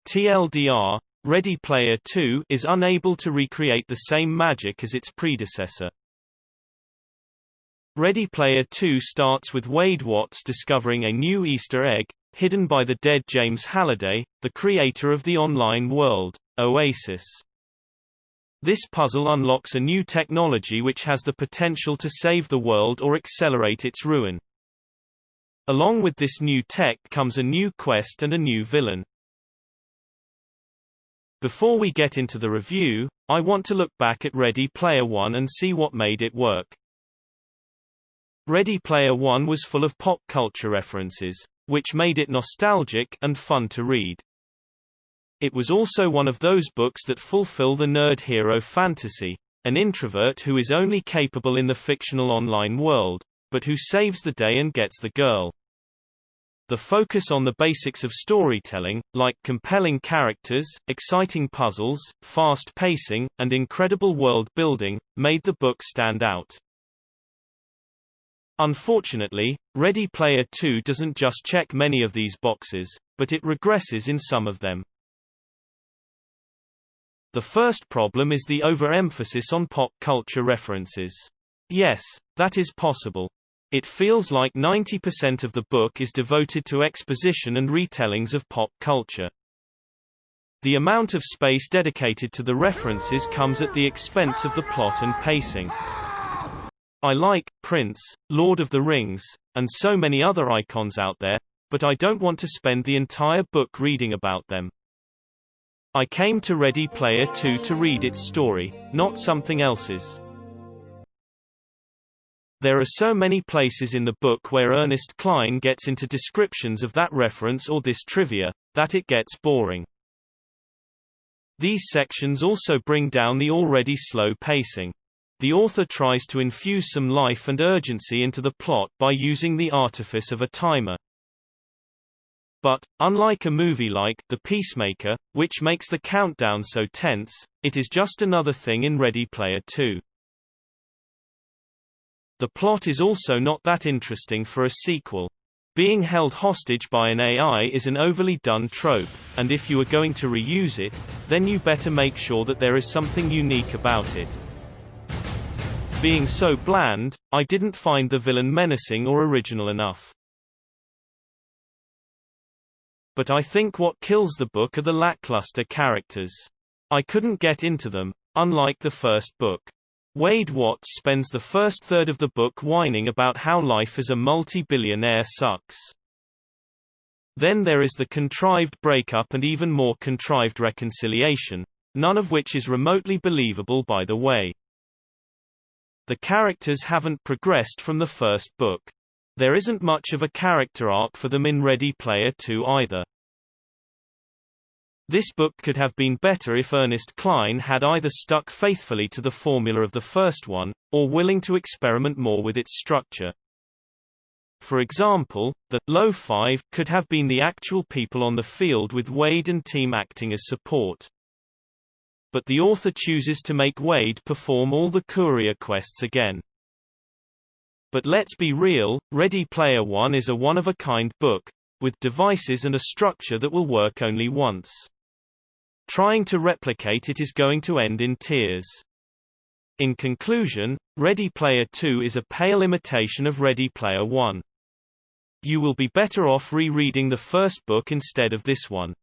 TLDR, Ready Player 2 is unable to recreate the same magic as its predecessor. Ready Player 2 starts with Wade Watts discovering a new Easter egg, hidden by the dead James Halliday, the creator of the online world, OASIS. This puzzle unlocks a new technology which has the potential to save the world or accelerate its ruin. Along with this new tech comes a new quest and a new villain. Before we get into the review, I want to look back at Ready Player 1 and see what made it work. Ready Player 1 was full of pop culture references, which made it nostalgic and fun to read. It was also one of those books that fulfill the nerd hero fantasy, an introvert who is only capable in the fictional online world, but who saves the day and gets the girl. The focus on the basics of storytelling, like compelling characters, exciting puzzles, fast pacing, and incredible world building, made the book stand out. Unfortunately, Ready Player 2 doesn't just check many of these boxes, but it regresses in some of them. The first problem is the overemphasis on pop culture references. Yes, that is possible. It feels like 90% of the book is devoted to exposition and retellings of pop culture. The amount of space dedicated to the references comes at the expense of the plot and pacing. I like Prince, Lord of the Rings, and so many other icons out there, but I don't want to spend the entire book reading about them. I came to Ready Player 2 to read its story, not something else's. There are so many places in the book where Ernest Cline gets into descriptions of that reference or this trivia, that it gets boring. These sections also bring down the already slow pacing. The author tries to infuse some life and urgency into the plot by using the artifice of a timer. But, unlike a movie like The Peacemaker, which makes the countdown so tense, it is just another thing in Ready Player 2. The plot is also not that interesting for a sequel. Being held hostage by an AI is an overly done trope, and if you are going to reuse it, then you better make sure that there is something unique about it. Being so bland, I didn't find the villain menacing or original enough. But I think what kills the book are the lackluster characters. I couldn't get into them, unlike the first book. Wade Watts spends the first third of the book whining about how life as a multi-billionaire sucks. Then there is the contrived breakup and even more contrived reconciliation, none of which is remotely believable by the way. The characters haven't progressed from the first book. There isn't much of a character arc for them in Ready Player 2 either. This book could have been better if Ernest Cline had either stuck faithfully to the formula of the first one, or willing to experiment more with its structure. For example, the low five could have been the actual people on the field with Wade and team acting as support. But the author chooses to make Wade perform all the courier quests again. But let's be real, Ready Player 1 is a one-of-a-kind book, with devices and a structure that will work only once. Trying to replicate it is going to end in tears. In conclusion, Ready Player 2 is a pale imitation of Ready Player 1. You will be better off rereading the first book instead of this one.